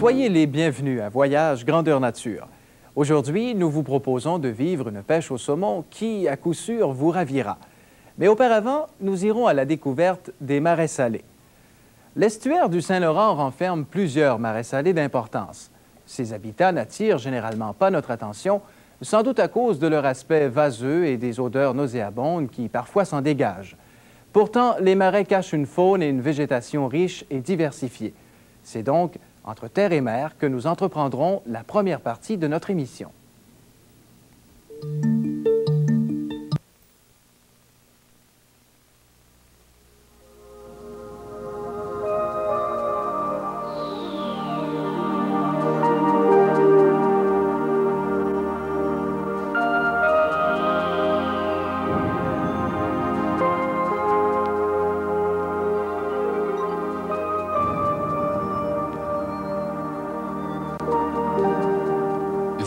Soyez les bienvenus à Voyage Grandeur Nature. Aujourd'hui, nous vous proposons de vivre une pêche au saumon qui, à coup sûr, vous ravira. Mais auparavant, nous irons à la découverte des marais salés. L'estuaire du Saint-Laurent renferme plusieurs marais salés d'importance. Ces habitats n'attirent généralement pas notre attention, sans doute à cause de leur aspect vaseux et des odeurs nauséabondes qui parfois s'en dégagent. Pourtant, les marais cachent une faune et une végétation riches et diversifiées. C'est donc entre terre et mer que nous entreprendrons la première partie de notre émission.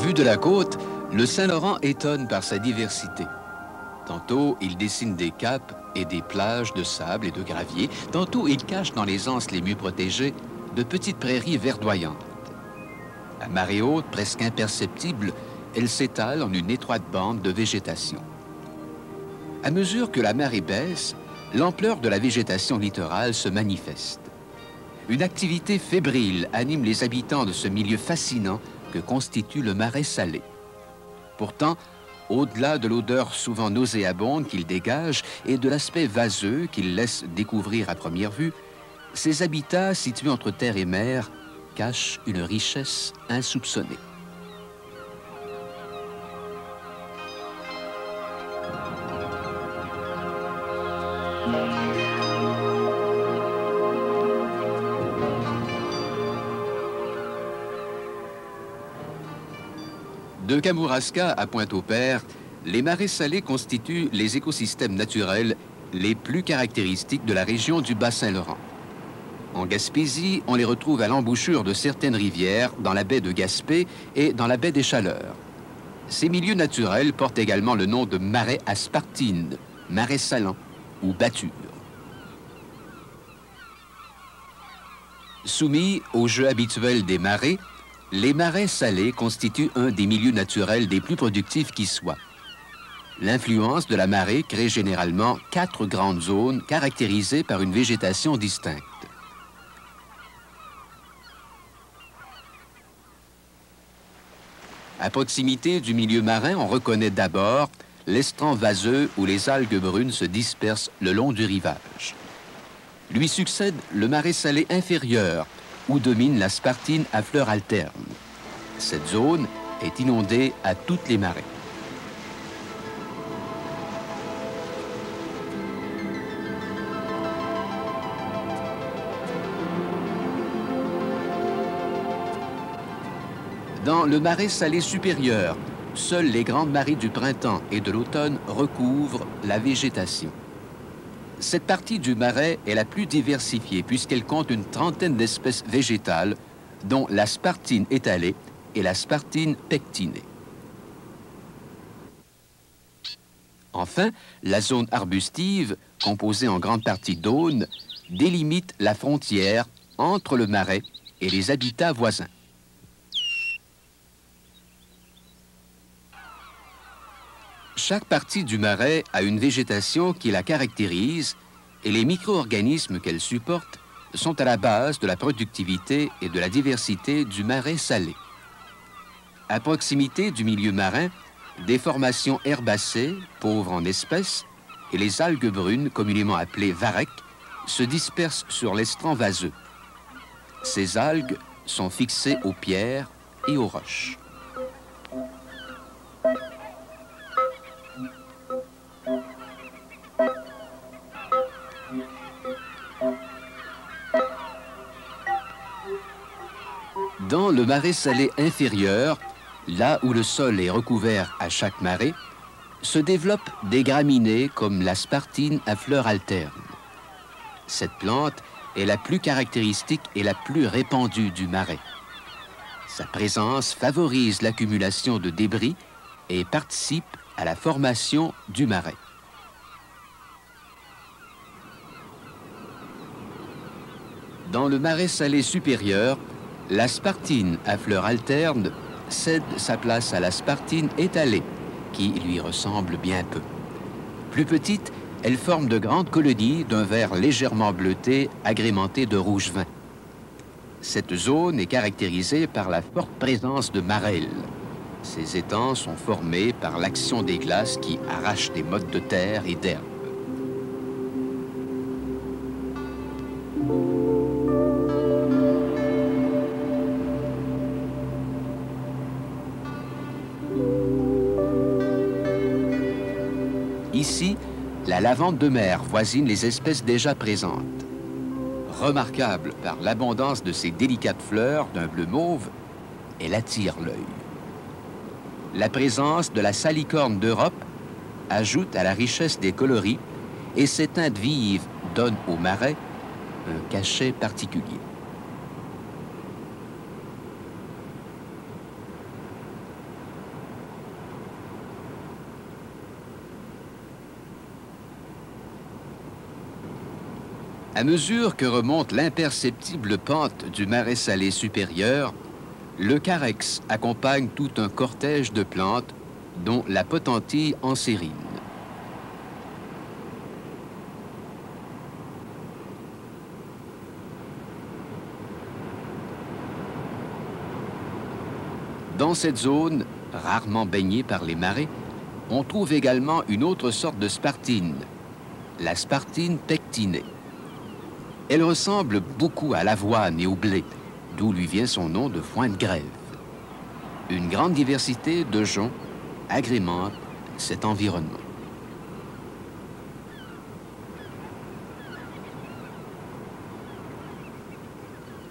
Vu de la côte, le Saint-Laurent étonne par sa diversité. Tantôt, il dessine des caps et des plages de sable et de gravier. Tantôt, il cache dans les anses les mieux protégées de petites prairies verdoyantes. À marée haute, presque imperceptible, elle s'étale en une étroite bande de végétation. À mesure que la marée baisse, l'ampleur de la végétation littorale se manifeste. Une activité fébrile anime les habitants de ce milieu fascinant que constitue le marais salé. Pourtant, au-delà de l'odeur souvent nauséabonde qu'il dégage et de l'aspect vaseux qu'il laisse découvrir à première vue, ces habitats situés entre terre et mer cachent une richesse insoupçonnée. De Kamouraska à Pointe-au-Père, les marais salés constituent les écosystèmes naturels les plus caractéristiques de la région du Bas-Saint-Laurent. En Gaspésie, on les retrouve à l'embouchure de certaines rivières, dans la baie de Gaspé et dans la baie des Chaleurs. Ces milieux naturels portent également le nom de marais aspartines, marais salants ou battures. Soumis au jeu habituel des marais, les marais salés constituent un des milieux naturels des plus productifs qui soient. L'influence de la marée crée généralement 4 grandes zones caractérisées par une végétation distincte. À proximité du milieu marin, on reconnaît d'abord l'estran vaseux où les algues brunes se dispersent le long du rivage. Lui succède le marais salé inférieur, où domine la spartine à fleurs alternes. Cette zone est inondée à toutes les marées. Dans le marais salé supérieur, seules les grandes marées du printemps et de l'automne recouvrent la végétation. Cette partie du marais est la plus diversifiée puisqu'elle compte une trentaine d'espèces végétales, dont la spartine étalée et la spartine pectinée. Enfin, la zone arbustive, composée en grande partie d'aunes, délimite la frontière entre le marais et les habitats voisins. Chaque partie du marais a une végétation qui la caractérise et les micro-organismes qu'elle supporte sont à la base de la productivité et de la diversité du marais salé. À proximité du milieu marin, des formations herbacées, pauvres en espèces, et les algues brunes, communément appelées varechs, se dispersent sur l'estran vaseux. Ces algues sont fixées aux pierres et aux roches. Dans le marais salé inférieur, là où le sol est recouvert à chaque marée, se développent des graminées comme la spartine à fleurs alternes. Cette plante est la plus caractéristique et la plus répandue du marais. Sa présence favorise l'accumulation de débris et participe à la formation du marais. Dans le marais salé supérieur, La spartine à fleurs alternes cède sa place à la spartine étalée, qui lui ressemble bien peu. Plus petite, elle forme de grandes colonies d'un vert légèrement bleuté, agrémenté de rouge vin. Cette zone est caractérisée par la forte présence de marelles. Ces étangs sont formés par l'action des glaces qui arrachent des mottes de terre et d'herbe. Ici, la lavande de mer voisine les espèces déjà présentes. Remarquable par l'abondance de ses délicates fleurs d'un bleu mauve, elle attire l'œil. La présence de la salicorne d'Europe ajoute à la richesse des coloris et ces teintes vives donnent au marais un cachet particulier. À mesure que remonte l'imperceptible pente du marais salé supérieur, le carex accompagne tout un cortège de plantes, dont la potentille ansérine. Dans cette zone, rarement baignée par les marées, on trouve également une autre sorte de spartine, la spartine pectinée. Elle ressemble beaucoup à l'avoine et au blé, d'où lui vient son nom de foin de grève. Une grande diversité de joncs agrémente cet environnement.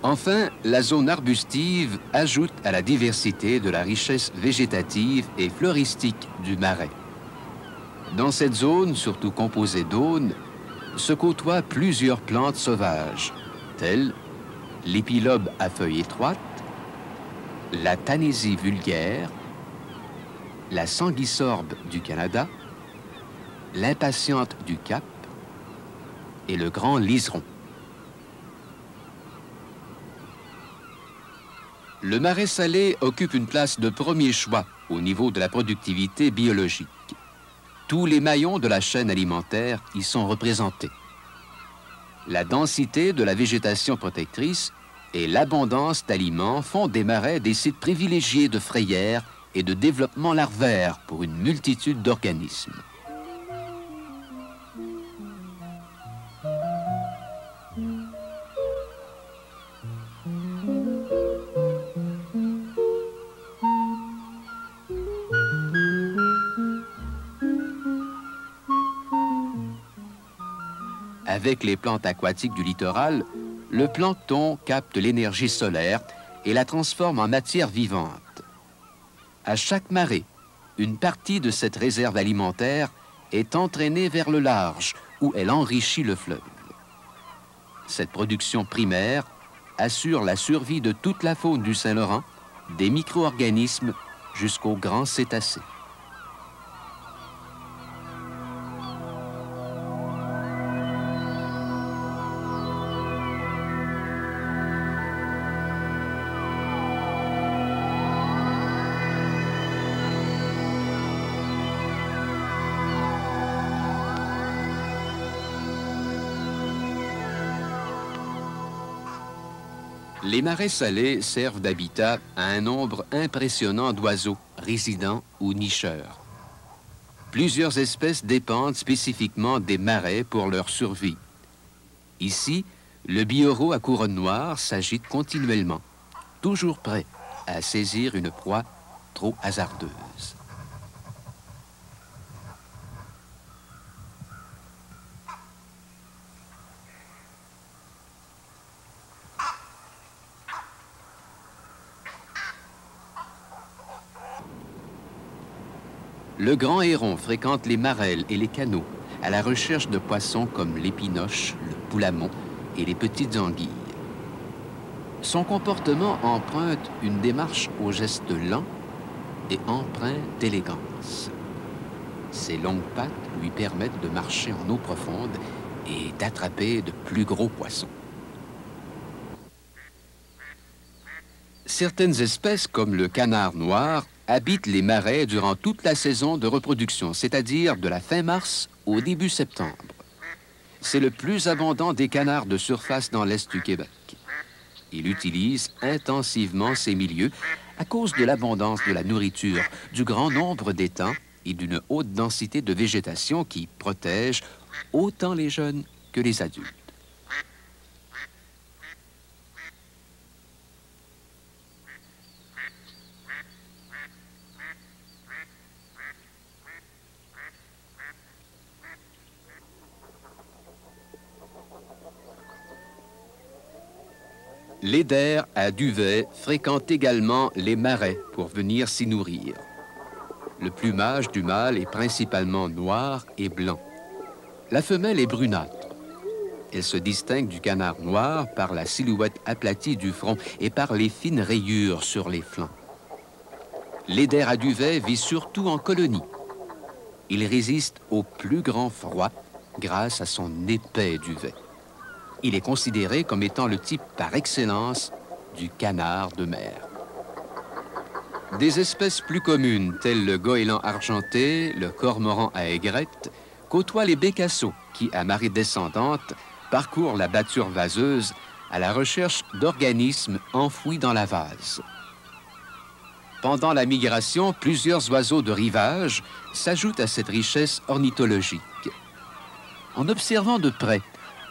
Enfin, la zone arbustive ajoute à la diversité de la richesse végétative et floristique du marais. Dans cette zone, surtout composée d'aunes, se côtoient plusieurs plantes sauvages, telles l'épilobe à feuilles étroites, la tanésie vulgaire, la sanguisorbe du Canada, l'impatiente du Cap et le grand liseron. Le marais salé occupe une place de premier choix au niveau de la productivité biologique. Tous les maillons de la chaîne alimentaire y sont représentés. La densité de la végétation protectrice et l'abondance d'aliments font des marais des sites privilégiés de frayère et de développement larvaire pour une multitude d'organismes. Avec les plantes aquatiques du littoral, le plancton capte l'énergie solaire et la transforme en matière vivante. À chaque marée, une partie de cette réserve alimentaire est entraînée vers le large, où elle enrichit le fleuve. Cette production primaire assure la survie de toute la faune du Saint-Laurent, des micro-organismes jusqu'aux grands cétacés. Les marais salés servent d'habitat à un nombre impressionnant d'oiseaux, résidents ou nicheurs. Plusieurs espèces dépendent spécifiquement des marais pour leur survie. Ici, le biorot à couronne noire s'agite continuellement, toujours prêt à saisir une proie trop hasardeuse. Le grand héron fréquente les marelles et les canaux à la recherche de poissons comme l'épinoche, le poulamon et les petites anguilles. Son comportement emprunte une démarche aux gestes lents et empreint d'élégance. Ses longues pattes lui permettent de marcher en eau profonde et d'attraper de plus gros poissons. Certaines espèces, comme le canard noir, habitent les marais durant toute la saison de reproduction, c'est-à-dire de la fin mars au début septembre. C'est le plus abondant des canards de surface dans l'est du Québec. Il utilise intensivement ces milieux à cause de l'abondance de la nourriture, du grand nombre d'étangs et d'une haute densité de végétation qui protège autant les jeunes que les adultes. L'eider à duvet fréquente également les marais pour venir s'y nourrir. Le plumage du mâle est principalement noir et blanc. La femelle est brunâtre. Elle se distingue du canard noir par la silhouette aplatie du front et par les fines rayures sur les flancs. L'eider à duvet vit surtout en colonie. Il résiste au plus grand froid grâce à son épais duvet. Il est considéré comme étant le type par excellence du canard de mer. Des espèces plus communes, telles le goéland argenté, le cormoran à aigrette, côtoient les bécassos qui, à marée descendante, parcourent la bâture vaseuse à la recherche d'organismes enfouis dans la vase. Pendant la migration, plusieurs oiseaux de rivage s'ajoutent à cette richesse ornithologique. En observant de près,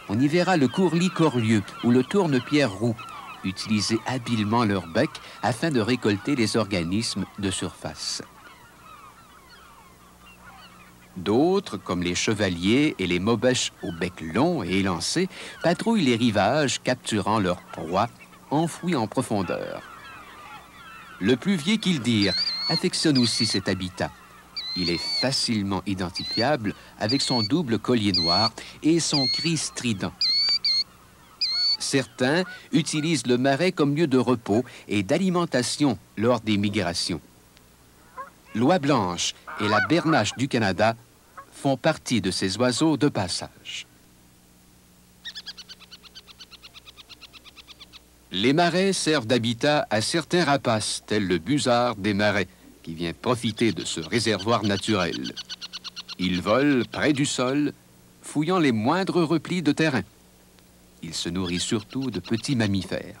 on y verra le courlis corlieux ou le tourne-pierre roux, utiliser habilement leur bec afin de récolter les organismes de surface. D'autres, comme les chevaliers et les maubèches au bec long et élancé, patrouillent les rivages, capturant leur proie enfouie en profondeur. Le pluvier killdeer affectionne aussi cet habitat. Il est facilement identifiable avec son double collier noir et son cri strident. Certains utilisent le marais comme lieu de repos et d'alimentation lors des migrations. L'oie blanche et la bernache du Canada font partie de ces oiseaux de passage. Les marais servent d'habitat à certains rapaces, tels le busard des marais, qui vient profiter de ce réservoir naturel. Il vole près du sol, fouillant les moindres replis de terrain. Il se nourrit surtout de petits mammifères.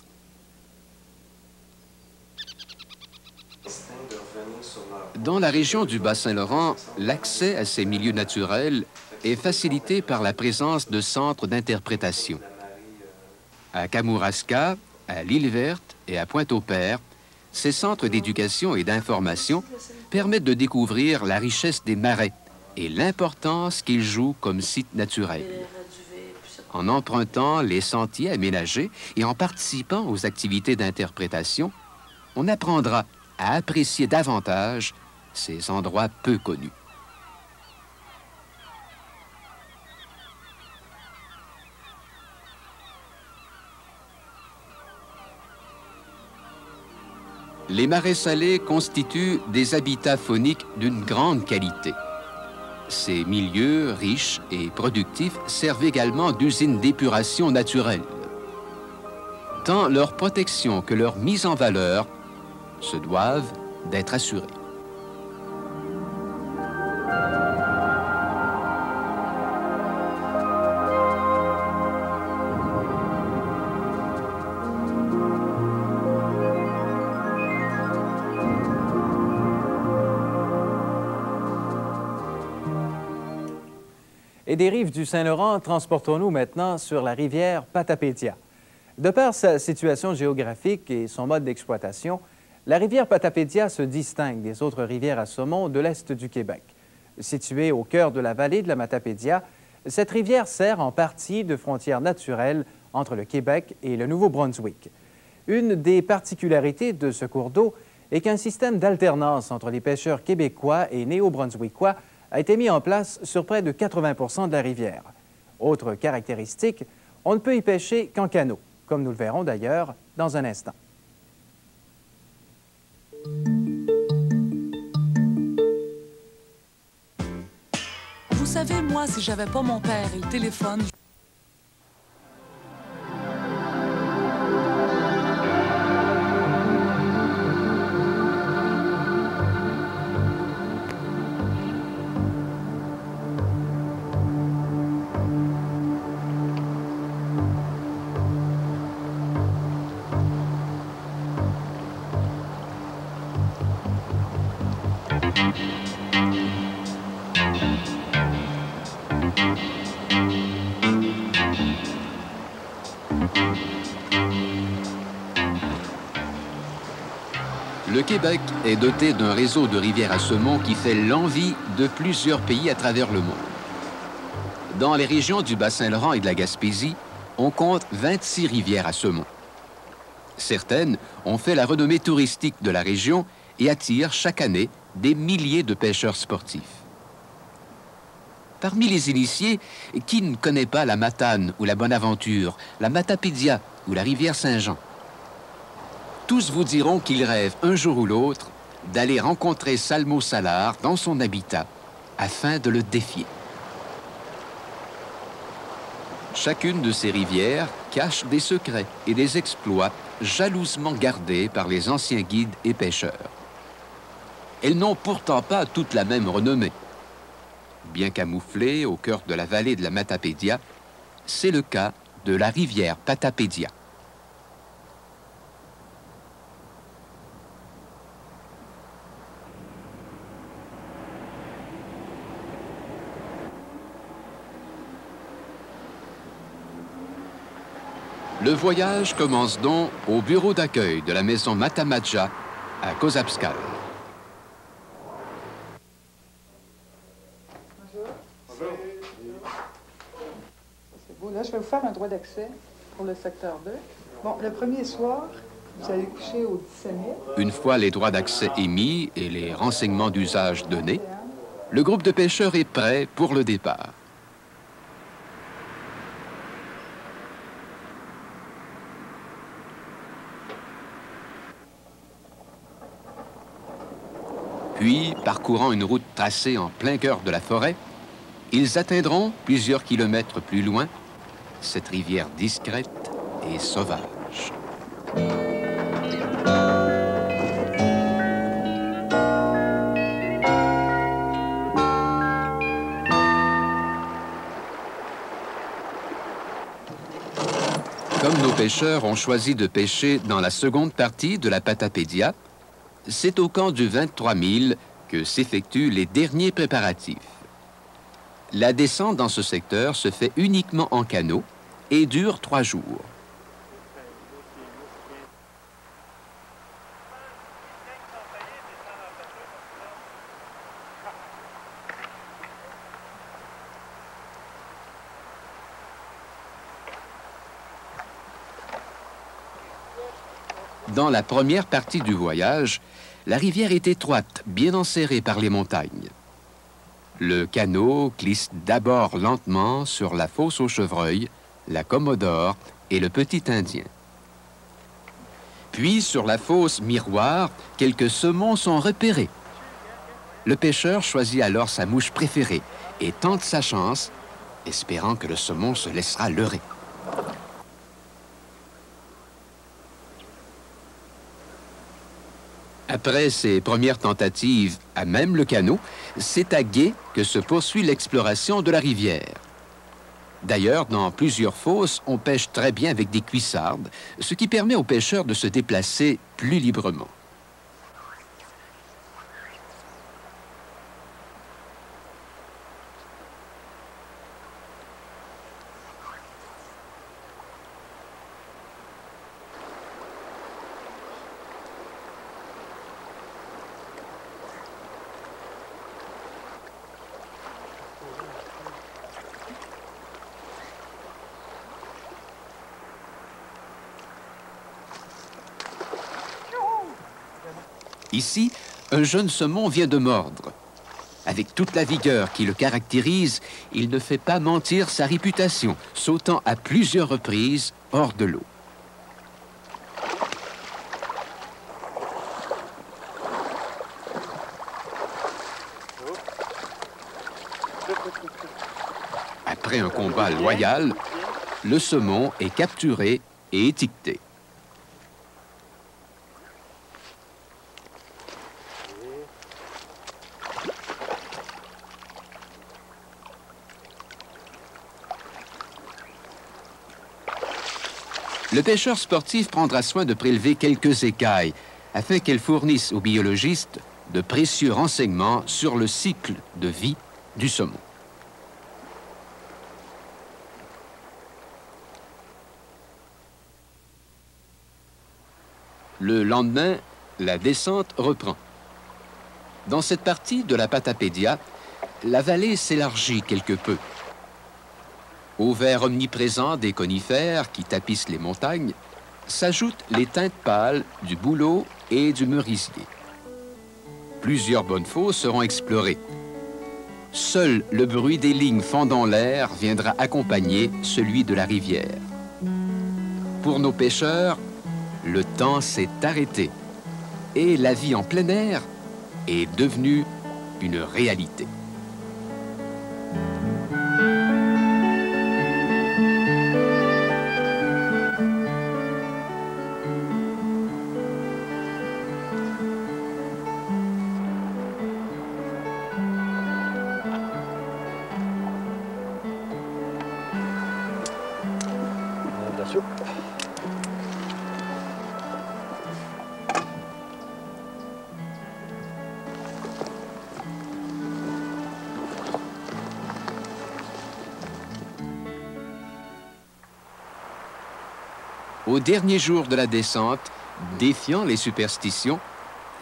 Dans la région du Bas-Saint-Laurent, l'accès à ces milieux naturels est facilité par la présence de centres d'interprétation. À Kamouraska, à l'Île-Verte et à Pointe-au-Père, ces centres d'éducation et d'information permettent de découvrir la richesse des marais et l'importance qu'ils jouent comme site naturel. En empruntant les sentiers aménagés et en participant aux activités d'interprétation, on apprendra à apprécier davantage ces endroits peu connus. Les marais salés constituent des habitats fauniques d'une grande qualité. Ces milieux riches et productifs servent également d'usines d'épuration naturelle. Tant leur protection que leur mise en valeur se doivent d'être assurées. Et des rives du Saint-Laurent, transportons-nous maintenant sur la rivière Patapédia. De par sa situation géographique et son mode d'exploitation, la rivière Patapédia se distingue des autres rivières à saumon de l'est du Québec. Située au cœur de la vallée de la Matapédia, cette rivière sert en partie de frontière naturelle entre le Québec et le Nouveau-Brunswick. Une des particularités de ce cours d'eau est qu'un système d'alternance entre les pêcheurs québécois et néo-brunswickois a été mis en place sur près de 80% de la rivière. Autre caractéristique, on ne peut y pêcher qu'en canot, comme nous le verrons d'ailleurs dans un instant. Vous savez, moi, si j'avais pas mon père et le téléphone... Le Québec est doté d'un réseau de rivières à saumon qui fait l'envie de plusieurs pays à travers le monde. Dans les régions du Bas-Saint-Laurent et de la Gaspésie, on compte 26 rivières à saumon. Certaines ont fait la renommée touristique de la région et attirent chaque année des milliers de pêcheurs sportifs. Parmi les initiés, qui ne connaît pas la Matane ou la Bonaventure, la Matapédia ou la rivière Saint-Jean? Tous vous diront qu'ils rêvent un jour ou l'autre d'aller rencontrer Salmo Salard dans son habitat afin de le défier. Chacune de ces rivières cache des secrets et des exploits jalousement gardés par les anciens guides et pêcheurs. Elles n'ont pourtant pas toutes la même renommée. Bien camouflée au cœur de la vallée de la Matapédia, c'est le cas de la rivière Patapédia. Le voyage commence donc au bureau d'accueil de la maison Matamadja à Kozabskal. Bonjour. C'est beau. Là, je vais vous faire un droit d'accès pour le secteur 2. Bon, le premier soir, vous allez coucher au 17 000. Une fois les droits d'accès émis et les renseignements d'usage donnés, le groupe de pêcheurs est prêt pour le départ. Puis, parcourant une route tracée en plein cœur de la forêt, ils atteindront, plusieurs kilomètres plus loin, cette rivière discrète et sauvage. Comme nos pêcheurs ont choisi de pêcher dans la seconde partie de la Patapédia, c'est au camp du 23 000 que s'effectuent les derniers préparatifs. La descente dans ce secteur se fait uniquement en canot et dure 3 jours. Dans la première partie du voyage, la rivière est étroite, bien enserrée par les montagnes. Le canot glisse d'abord lentement sur la fosse au chevreuil, la Commodore et le Petit Indien. Puis, sur la fosse Miroir, quelques saumons sont repérés. Le pêcheur choisit alors sa mouche préférée et tente sa chance, espérant que le saumon se laissera leurrer. Après ces premières tentatives à même le canot, c'est à gué que se poursuit l'exploration de la rivière. D'ailleurs, dans plusieurs fosses, on pêche très bien avec des cuissardes, ce qui permet aux pêcheurs de se déplacer plus librement. Ici, un jeune saumon vient de mordre. Avec toute la vigueur qui le caractérise, il ne fait pas mentir sa réputation, sautant à plusieurs reprises hors de l'eau. Après un combat loyal, le saumon est capturé et étiqueté. Le pêcheur sportif prendra soin de prélever quelques écailles afin qu'elles fournissent aux biologistes de précieux renseignements sur le cycle de vie du saumon. Le lendemain, la descente reprend. Dans cette partie de la Patapédia, la vallée s'élargit quelque peu. Au vert omniprésent des conifères qui tapissent les montagnes, s'ajoutent les teintes pâles du bouleau et du merisier. Plusieurs bonnes fosses seront explorées. Seul le bruit des lignes fendant l'air viendra accompagner celui de la rivière. Pour nos pêcheurs, le temps s'est arrêté et la vie en plein air est devenue une réalité. Au dernier jour de la descente, défiant les superstitions,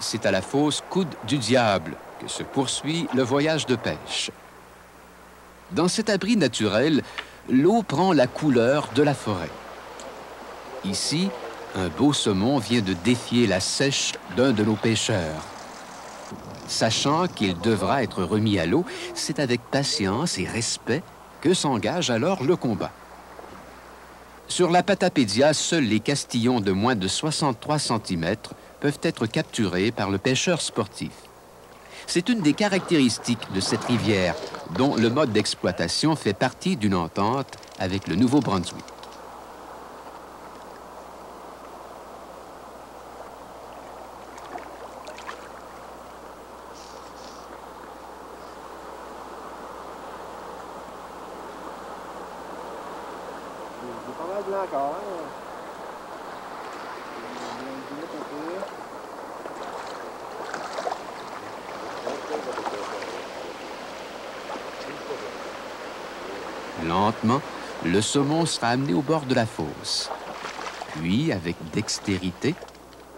c'est à la fosse Coude du Diable que se poursuit le voyage de pêche. Dans cet abri naturel, l'eau prend la couleur de la forêt. Ici, un beau saumon vient de défier la sèche d'un de nos pêcheurs. Sachant qu'il devra être remis à l'eau, c'est avec patience et respect que s'engage alors le combat. Sur la Patapédia, seuls les castillons de moins de 63 cm peuvent être capturés par le pêcheur sportif. C'est une des caractéristiques de cette rivière, dont le mode d'exploitation fait partie d'une entente avec le Nouveau-Brunswick. Lentement, le saumon sera amené au bord de la fosse. Puis, avec dextérité,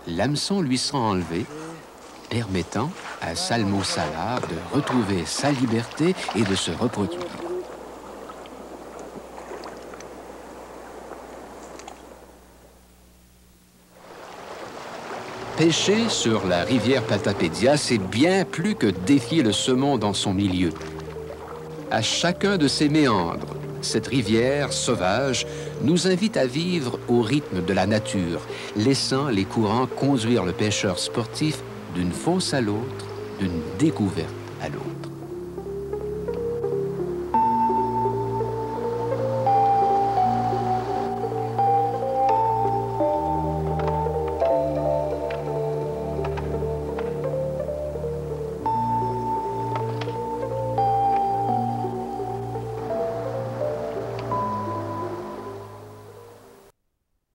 l'hameçon lui sera enlevé, permettant à Salmo Salar de retrouver sa liberté et de se reproduire. Pêcher sur la rivière Patapédia, c'est bien plus que défier le saumon dans son milieu. À chacun de ses méandres, cette rivière sauvage nous invite à vivre au rythme de la nature, laissant les courants conduire le pêcheur sportif d'une fosse à l'autre, d'une découverte à l'autre.